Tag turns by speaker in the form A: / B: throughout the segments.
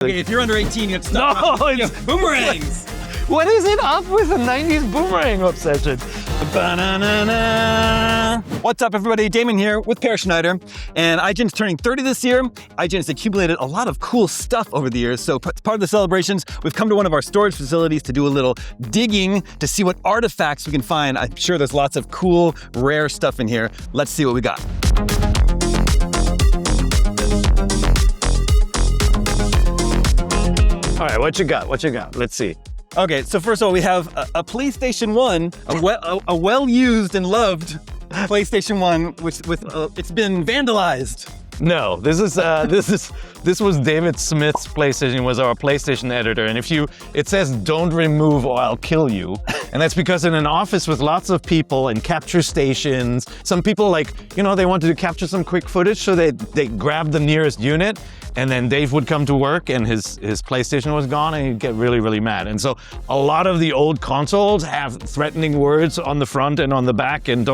A: Okay, if you're under 18, you have to stop.
B: No, it's
A: boomerangs.
B: What is it up with the 90s boomerang obsession?
A: Ba-na-na-na. What's up, everybody? Daemon here with Peer Schneider, and IGN's turning 30 this year. IGN has accumulated a lot of cool stuff over the years, so as part of the celebrations, we've come to one of our storage facilities to do a little digging to see what artifacts we can find. I'm sure there's lots of cool, rare stuff in here. Let's see what we got.
B: All right, what you got? What you got? Let's see.
A: Okay, so first of all, we have a PlayStation 1, a well-used and loved PlayStation 1, which it's been vandalized.
B: No, this was David Smith's PlayStation, was our PlayStation editor, and it says don't remove or I'll kill you. And that's because in an office with lots of people and capture stations, some people they wanted to capture some quick footage, so they grabbed the nearest unit, and then Dave would come to work and his PlayStation was gone, and he'd get really, really mad. And so a lot of the old consoles have threatening words on the front and on the back, and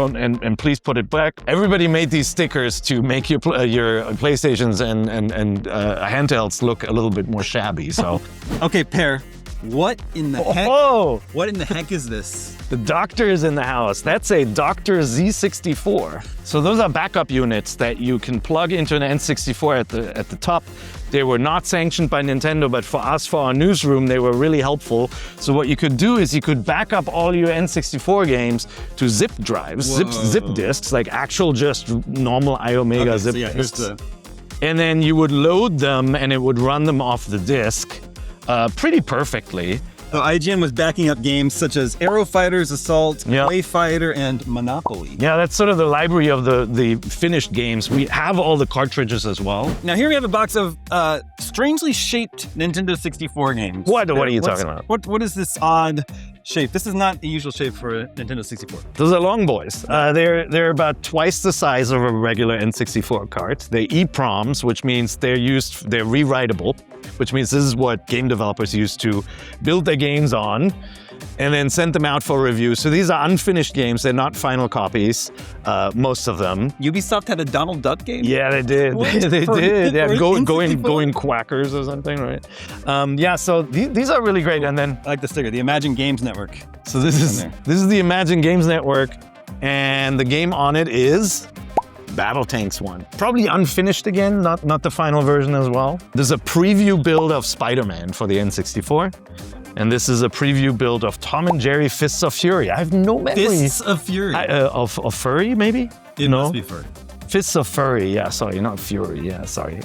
B: please put it back. Everybody made these stickers to make your PlayStations and handhelds look a little bit more shabby. So,
A: okay, Peer, what in the heck?
B: Oh,
A: what in the heck is this?
B: The Doctor is in the house. That's a Doctor Z64. So those are backup units that you can plug into an N64 at the top. They were not sanctioned by Nintendo, but for us, for our newsroom, they were really helpful. So what you could do is you could back up all your N64 games to zip drives, zip disks, like actual just normal iOmega zip disks. And then you would load them and it would run them off the disk pretty perfectly.
A: So IGN was backing up games such as Aero Fighters, Assault, Wayfighter, and Monopoly.
B: Yeah, that's sort of the library of the finished games. We have all the cartridges as well.
A: Now here we have a box of strangely shaped Nintendo 64 games.
B: What are you talking about?
A: What is this odd shape? This is not the usual shape for a Nintendo 64.
B: Those are long boys. They're about twice the size of a regular N64 cart. They're EEPROMs, which means they're rewritable, which means this is what game developers use to build their games on and then send them out for review. So these are unfinished games. They're not final copies, most of them.
A: Ubisoft had a Donald Duck game?
B: Yeah, they did. They did. Yeah, going quackers or something, right? Yeah, so these are really great. And then
A: I like the sticker, the Imagine Games Network.
B: So this is the Imagine Games Network, and the game on it is Battle Tanks 1. Probably unfinished again, not the final version as well. There's a preview build of Spider-Man for the N64. And this is a preview build of Tom and Jerry Fists of Fury. I have no memory.
A: Fists of Fury?
B: Of Furry, maybe?
A: It must be Furry.
B: Fists of Furry, yeah, sorry, not Fury, yeah, sorry.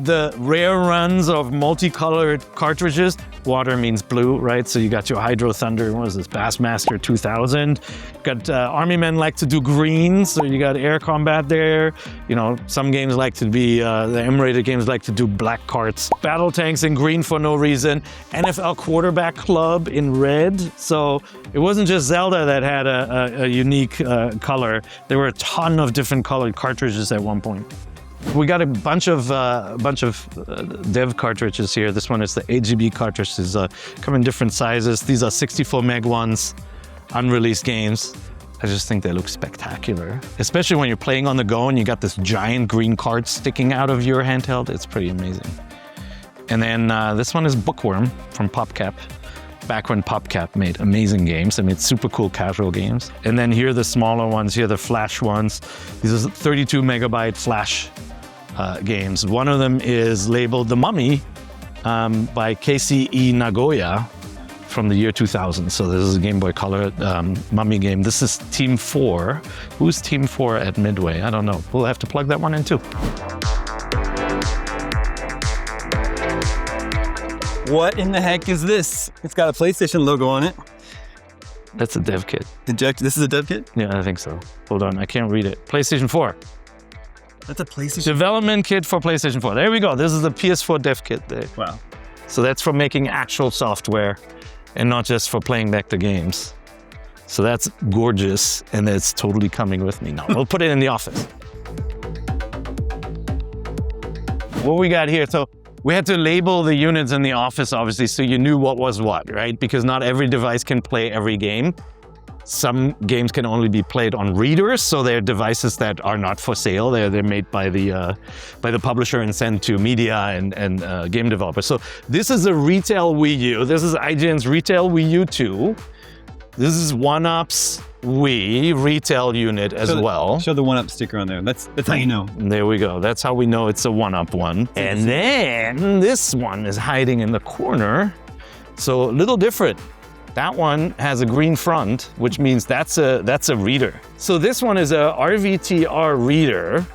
B: The rare runs of multicolored cartridges. Water means blue, right? So you got your Hydro Thunder, what is this, Bassmaster 2000. Got Army Men like to do green, so you got air combat there. Some games like to be, the M-rated games like to do black carts. Battle Tanks in green for no reason. NFL Quarterback Club in red. So it wasn't just Zelda that had a unique color. There were a ton of different colored cartridges at one point. We got a bunch of dev cartridges here. This one is the AGB cartridges. Come in different sizes. These are 64 meg ones, unreleased games. I just think they look spectacular, especially when you're playing on the go and you got this giant green card sticking out of your handheld. It's pretty amazing. And then this one is Bookworm from PopCap. Back when PopCap made amazing games. They made super cool casual games. And then here are the smaller ones. Here are the Flash ones. These are 32 megabyte Flash games. One of them is labeled The Mummy by KCE Nagoya from the year 2000. So this is a Game Boy Color Mummy game. This is Team 4. Who's Team 4 at Midway? I don't know. We'll have to plug that one in too.
A: What in the heck is this? It's got a PlayStation logo on it.
B: That's a dev kit.
A: This is a dev kit?
B: Yeah, I think so. Hold on, I can't read it. PlayStation 4.
A: That's a PlayStation?
B: Development kit for PlayStation 4. There we go. This is the PS4 dev kit there.
A: Wow.
B: So that's for making actual software and not just for playing back the games. So that's gorgeous, and it's totally coming with me now. We'll put it in the office. What we got here, so we had to label the units in the office, obviously, so you knew what was what, right? Because not every device can play every game. Some games can only be played on readers, so they're devices that are not for sale. They're made by the publisher and sent to media and game developers. So this is a retail Wii U. This is IGN's retail Wii U 2. This is 1UP's Wii retail unit as well.
A: Show the 1UP sticker on there. That's how you know.
B: There we go. That's how we know it's a 1UP one. And then this one is hiding in the corner. So a little different. That one has a green front, which means that's a reader. So this one is a RVTR reader,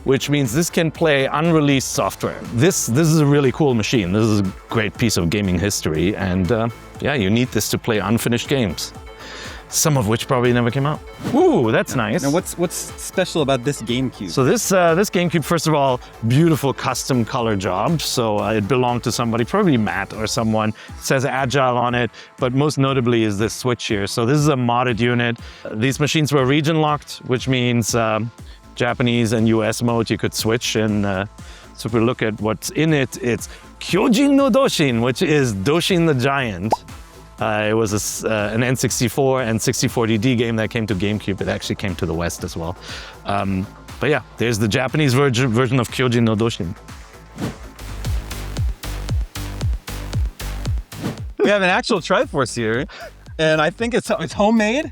B: which means this can play unreleased software. This is a really cool machine. This is a great piece of gaming history. And yeah, you need this to play unfinished games, some of which probably never came out. Ooh, that's nice.
A: Now what's special about this GameCube?
B: So this GameCube, first of all, beautiful custom color job. So it belonged to somebody, probably Matt or someone. It says Agile on it, but most notably is this switch here. So this is a modded unit. These machines were region locked, which means Japanese and US mode you could switch. And so if we look at what's in it, it's Kyojin no Doshin, which is Doshin the Giant. It was an N64 and 64DD game that came to GameCube. It actually came to the West as well. But yeah, there's the Japanese version of Kyojin no Doshin.
A: We have an actual Triforce here, and I think it's homemade.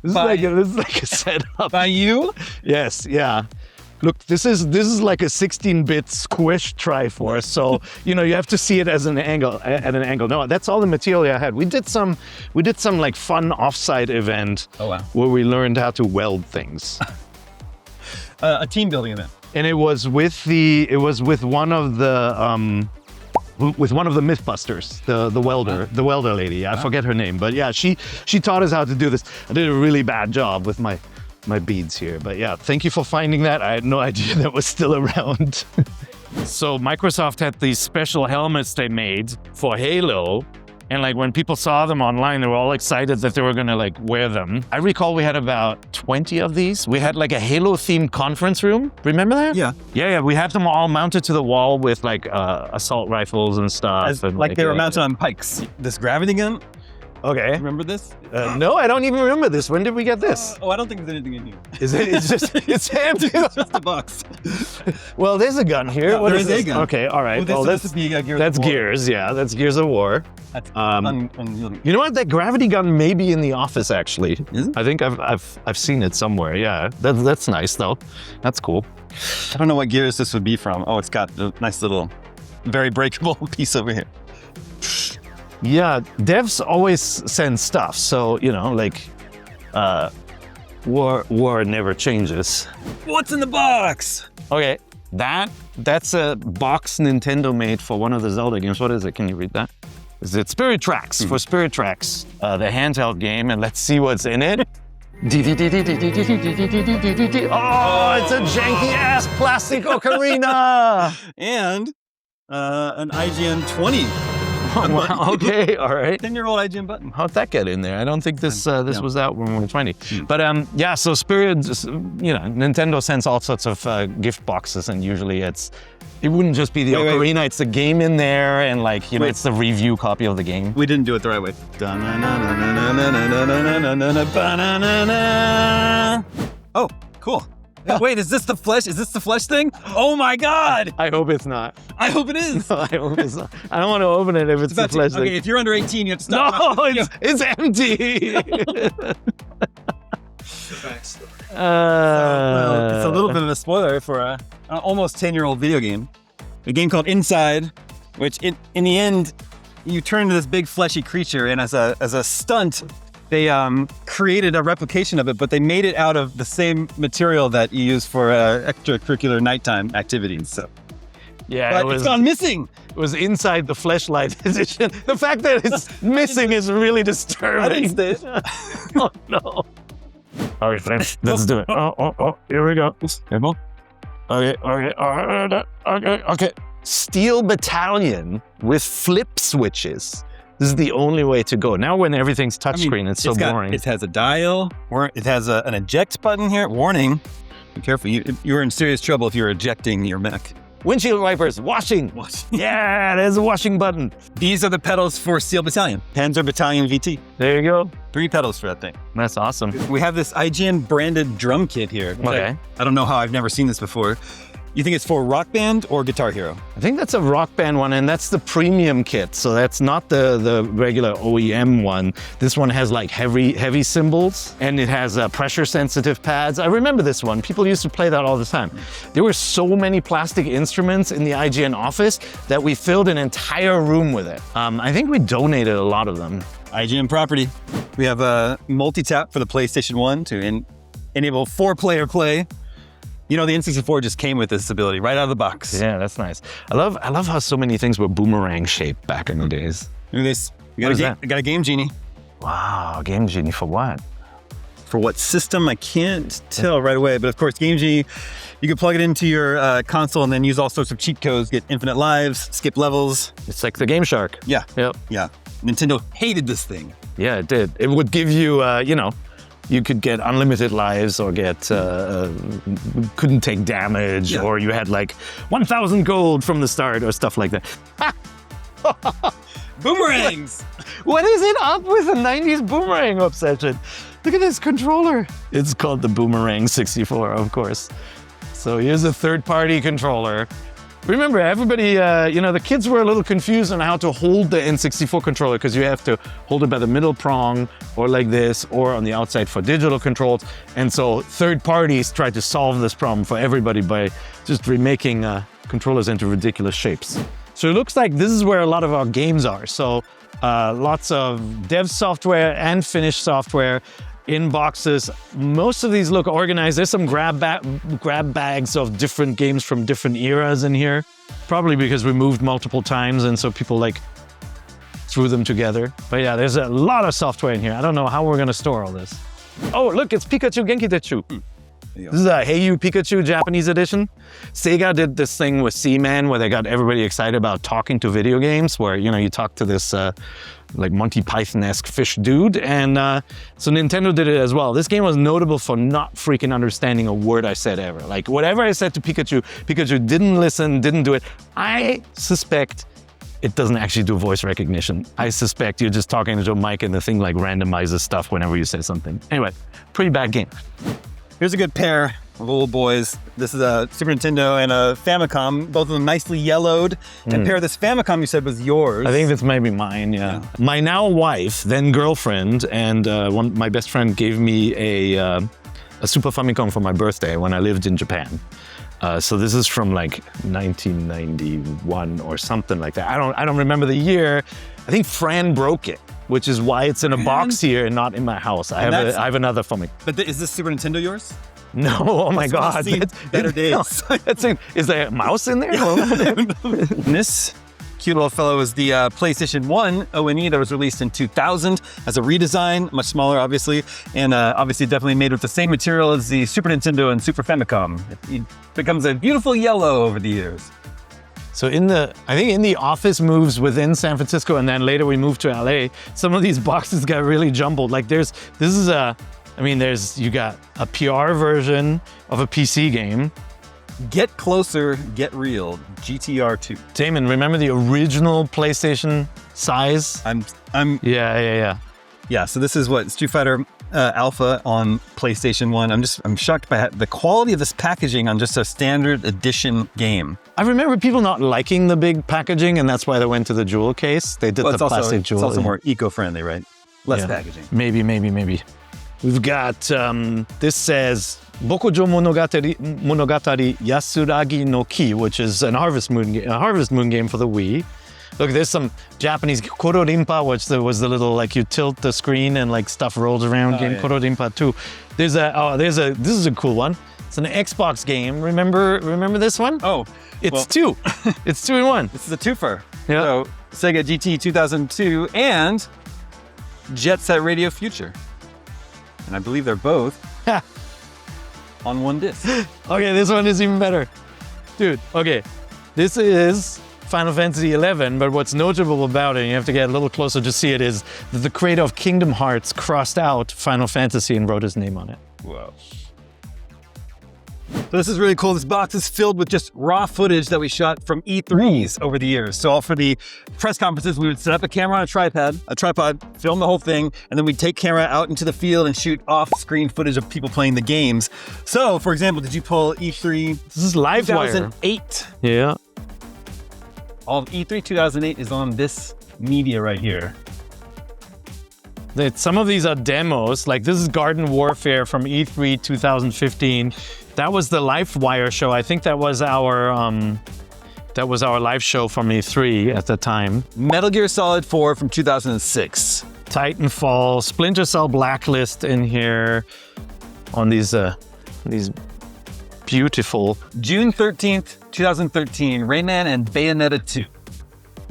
B: This is like a setup.
A: By you?
B: Yes, yeah. Look, this is like a 16-bit squish Triforce, so you have to see it as at an angle. No, that's all the material I had. We did some like fun offsite event.
A: Oh, wow.
B: Where we learned how to weld things.
A: A team building event.
B: And it was with one of the Mythbusters, the welder lady. I forget her name, but yeah, she taught us how to do this. I did a really bad job with my beads here, but yeah, thank you for finding that. I had no idea that was still around. So Microsoft had these special helmets they made for Halo, and like when people saw them online, they were all excited that they were gonna like wear them. I recall we had about 20 of these. We had like a Halo themed conference room. Remember that?
A: Yeah.
B: Yeah. We had them all mounted to the wall with like assault rifles and stuff. And
A: like they were mounted on pikes. This gravity gun.
B: Okay.
A: Remember this?
B: No, I don't even remember this. When did we get this?
A: I don't think there's anything in here.
B: Is it? It's empty.
A: It's just a box.
B: Well, there's a gun here.
A: There is a gun.
B: Okay, all right.
A: Well,
B: that's Gears. Yeah, that's Gears of War.
A: That's
B: you know what? That gravity gun may be in the office actually.
A: Is it?
B: I think I've seen it somewhere. Yeah, that's nice though. That's cool.
A: I don't know what Gears this would be from. Oh, it's got a nice little, very breakable piece over here.
B: Yeah, devs always send stuff, so like war never changes.
A: What's in the box?
B: Okay, that's a box Nintendo made for one of the Zelda games. What is it? Can you read that? Is it Spirit Tracks? For Spirit Tracks, the handheld game, and let's see what's in it. Oh, it's a janky ass plastic ocarina
A: and an IGN30.
B: Oh, wow. Okay, all right.
A: 10-year-old IGN button.
B: How'd that get in there? I don't think this was out when we were 20. But yeah, so Spirit, Nintendo sends all sorts of gift boxes, and usually it wouldn't just be the ocarina, it's the game in there, and like, it's the review copy of the game.
A: We didn't do it the right way. Oh, cool. Wait, is this the flesh? Is this the flesh thing? Oh my God!
B: I hope it's not.
A: I hope it is.
B: No, I hope it's not. I don't want to open it if it's the flesh thing.
A: Okay, if you're under 18, you have to stop.
B: No, it's empty.
A: Well, it's a little bit of a spoiler for an almost 10-year-old video game. A game called Inside, which in the end, you turn into this big fleshy creature, and as a stunt, they created a replication of it, but they made it out of the same material that you use for extracurricular nighttime activities. So,
B: yeah,
A: it's gone missing.
B: It was inside the Fleshlight edition. The fact that it's missing is really disturbing.
A: I didn't say it.
B: Oh no! All right, friends, let's do it. Oh, here we go.
A: Careful.
B: Okay. Steel battalion with flip switches. This is the only way to go. Now when everything's touchscreen, it's so boring.
A: It has a dial, it has an eject button here. Warning, be careful, you're in serious trouble if you're ejecting your mech.
B: Windshield wipers, washing. Yeah, there's a washing button.
A: These are the pedals for Steel Battalion. Panzer Battalion VT.
B: There you go.
A: 3 pedals for that thing.
B: That's awesome.
A: We have this IGN branded drum kit here.
B: Okay.
A: I don't know how, I've never seen this before. You think it's for Rock Band or Guitar Hero?
B: I think that's a Rock Band one, and that's the premium kit. So that's not the regular OEM one. This one has like heavy cymbals, and it has pressure sensitive pads. I remember this one. People used to play that all the time. There were so many plastic instruments in the IGN office that we filled an entire room with it. I think we donated a lot of them.
A: IGN property. We have a multi-tap for the PlayStation 1 to enable 4-player play. You know, the N64 just came with this ability right out of the box.
B: Yeah, that's nice. I love how so many things were boomerang shaped back in the days.
A: Look at this. We got a Game Genie.
B: Wow, Game Genie for what?
A: For what system? I can't tell right away. But of course, Game Genie, you can plug it into your console and then use all sorts of cheat codes, get infinite lives, skip levels.
B: It's like the Game Shark.
A: Yeah.
B: Yep.
A: Yeah. Nintendo hated this thing.
B: Yeah, it did. It would give you, you know, you could get unlimited lives or get, couldn't take damage, or you had like 1,000 gold from the start or stuff like that.
A: Boomerangs!
B: What is it up with the 90s boomerang obsession? Look at this controller. It's called the Boomerang 64, of course. So here's a third-party controller. Remember, everybody, you know, the kids were a little confused on how to hold the N64 controller because you have to hold it by the middle prong or like this or on the outside for digital controls. And so third parties tried to solve this problem for everybody by just remaking controllers into ridiculous shapes. So it looks like this is where a lot of our games are. So lots of dev software and finished software in boxes. Most of these look organized. There's some grab bags of different games from different eras in here. Probably because we moved multiple times and so people like threw them together. But yeah, there's a lot of software in here. I don't know how we're gonna store all this. Oh, look, it's Pikachu Genki Tetsu. This is a Hey You Pikachu Japanese edition. Sega did this thing with Seaman where they got everybody excited about talking to video games, where, you know, you talk to this like Monty Python-esque fish dude, and so Nintendo did it as well. This game was notable for not freaking understanding a word I said ever. Like, whatever I said to Pikachu, Pikachu didn't listen, didn't do it. I suspect it doesn't actually do voice recognition. I suspect you're just talking to a mic and the thing like randomizes stuff whenever you say something. Anyway, pretty bad game.
A: Here's a good pair of old boys. This is a Super Nintendo and a Famicom, both of them nicely yellowed. And pair of this Famicom you said was yours.
B: I think this might be mine, yeah. My now wife, then girlfriend, and my best friend gave me a Super Famicom for my birthday when I lived in Japan. So this is from like 1991 or something like that. I don't remember the year. I think Fran broke it, which is why it's in a box here and not in my house. I have another Famicom.
A: But is this Super Nintendo yours?
B: No, oh my God.
A: Better days.
B: Is there a mouse in there?
A: This cute little fellow is the PlayStation 1 ONE that was released in 2000 as a redesign, much smaller, obviously, and obviously definitely made with the same material as the Super Nintendo and Super Famicom. It becomes a beautiful yellow over the years.
B: So I think in the office moves within San Francisco, and then later we moved to LA, some of these boxes got really jumbled. Like you got a PR version of a PC game.
A: Get Closer, Get Real, GTR2.
B: Damon, remember the original PlayStation size? Yeah.
A: Yeah, so this is what, Street Fighter Alpha on PlayStation 1. I'm shocked by the quality of this packaging on just a standard edition game.
B: I remember people not liking the big packaging, and that's why they went to the jewel case. They did the plastic jewel.
A: It's also more eco-friendly, right? Less packaging.
B: Maybe. We've got, this says, Bokujo Monogatari Yasuragi no Ki, which is a Harvest Moon game for the Wii. Look, there's some Japanese Kororimpa, which was the little, like, you tilt the screen and like stuff rolls around game. Yeah. Kororimpa 2. This is a cool one. It's an Xbox game. Remember this one?
A: Oh,
B: it's two. It's 2 in 1.
A: This is a twofer.
B: Yeah.
A: So Sega GT 2002 and Jet Set Radio Future. And I believe they're both on one disc.
B: Okay, this one is even better. Dude, okay. This is Final Fantasy XI, but what's notable about it, and you have to get a little closer to see it, is that the creator of Kingdom Hearts crossed out Final Fantasy and wrote his name on it.
A: Whoa. So this is really cool. This box is filled with just raw footage that we shot from E3s over the years. So all for the press conferences, we would set up a camera on a tripod, film the whole thing, and then we'd take camera out into the field and shoot off-screen footage of people playing the games. So, for example, did you pull E3
B: This is live
A: 2008?
B: Yeah.
A: All of E3 2008 is on this media right here.
B: Some of these are demos, like this is Garden Warfare from E3 2015. That was the LiveWire show. I think that was our live show from E3 at the time.
A: Metal Gear Solid 4 from 2006.
B: Titanfall, Splinter Cell Blacklist in here on these beautiful.
A: June 13th, 2013, Rayman and Bayonetta 2.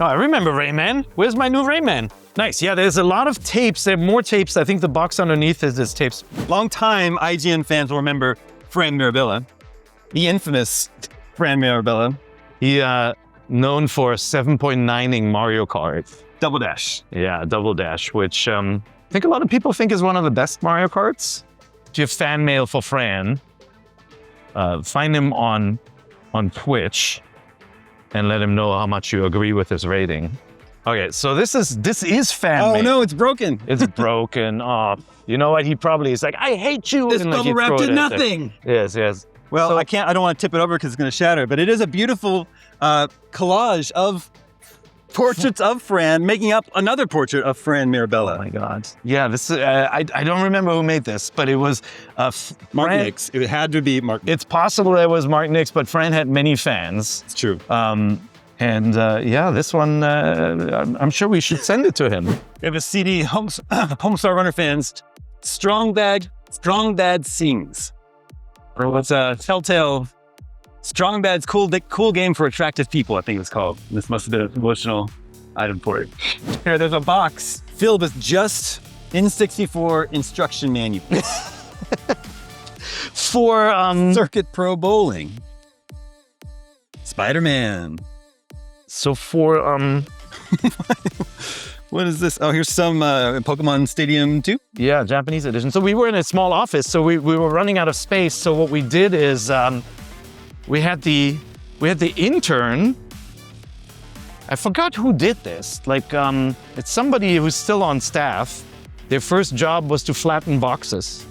B: Oh, I remember Rayman. Where's my new Rayman? Nice. Yeah, there's a lot of tapes. There are more tapes. I think the box underneath is tapes.
A: Longtime IGN fans will remember Fran Mirabella, the infamous Fran Mirabella.
B: He known for 7.9ing Mario Kart.
A: Double Dash.
B: Yeah, Double Dash, which I think a lot of people think is one of the best Mario Karts. If you have fan mail for Fran, find him on Twitch and let him know how much you agree with his rating. Okay, so this is fan mail.
A: Oh no, it's broken.
B: It's broken. Oh, you know what? He probably is like, I hate you.
A: This
B: and like,
A: bubble wrap did nothing.
B: Yes.
A: Well,
B: So-
A: I don't want to tip it over because it's going to shatter, but it is a beautiful collage of portraits of Fran, making up another portrait of Fran Mirabella.
B: Oh my God. Yeah, this I don't remember who made this, but it was
A: Mark
B: Fran-
A: Nix. It had to be Mark Nix.
B: It's possible it was Mark Nix, but Fran had many fans.
A: It's true.
B: Yeah, this one, I'm sure we should send it to him.
A: We have a CD, Homestar Runner fans, Strong Dad Sings. Or what's Telltale, Strong Dad's cool game for attractive people, I think it was called. This must have been a promotional item for it. Here, there's a box filled with just N64 instruction manuals.
B: For,
A: Circuit Pro Bowling. Spider-Man.
B: so for,
A: What is this? Oh, here's some Pokemon Stadium 2.
B: yeah, Japanese edition. So we were in a small office, so we were running out of space. So what we did is, we had the intern. I forgot who did this. Like, it's somebody who's still on staff. Their first job was to flatten boxes.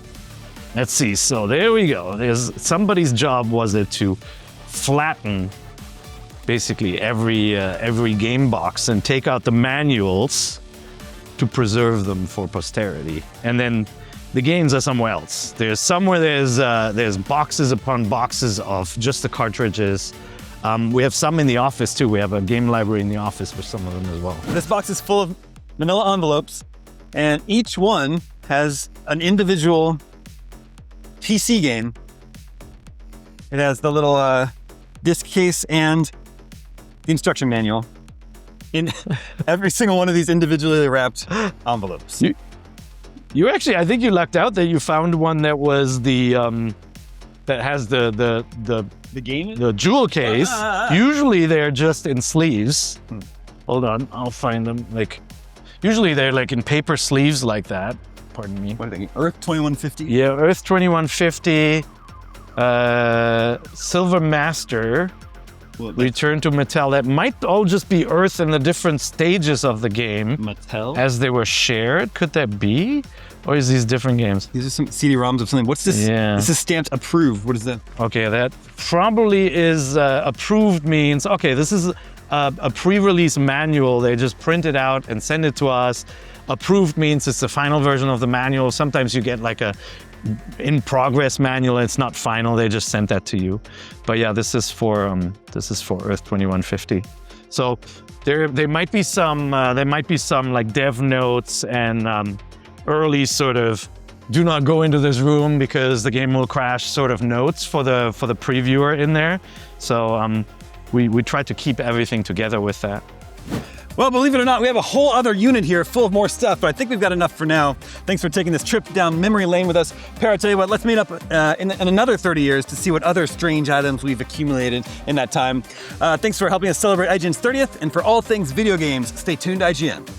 B: Let's see. So there we go. There's somebody's job was it to flatten basically every game box and take out the manuals to preserve them for posterity. And then the games are somewhere else. There's boxes upon boxes of just the cartridges. We have some in the office too. We have a game library in the office for some of them as well.
A: This box is full of manila envelopes, and each one has an individual PC game. It has the little disc case and the instruction manual in every single one of these individually wrapped envelopes.
B: You actually, I think you lucked out that you found one that was the that has the
A: game?
B: the jewel case. Usually they're just in sleeves. Hold on, I'll find them. Like, usually they're like in paper sleeves like that. Pardon me.
A: What are they? Earth 2150?
B: Yeah, Earth 2150, Silver Master, Return to Mattel. That might all just be Earth in the different stages of the game
A: Mattel?
B: as they were shared. Could that be? Or is these different games?
A: These are some CD-ROMs of something. What's this?
B: Yeah.
A: This is stamped approved. What is that?
B: Okay, that probably is approved means, okay, this is a pre-release manual. They just print it out and send it to us. Approved means it's the final version of the manual. Sometimes you get like a in-progress manual. It's not final. They just sent that to you. But yeah, this is for Earth 2150. So there might be some like dev notes and early sort of do not go into this room because the game will crash sort of notes for the previewer in there. So we try to keep everything together with that.
A: Well, believe it or not, we have a whole other unit here full of more stuff, but I think we've got enough for now. Thanks for taking this trip down memory lane with us. Per, I tell you what, let's meet up in another 30 years to see what other strange items we've accumulated in that time. Thanks for helping us celebrate IGN's 30th, and for all things video games, stay tuned to IGN.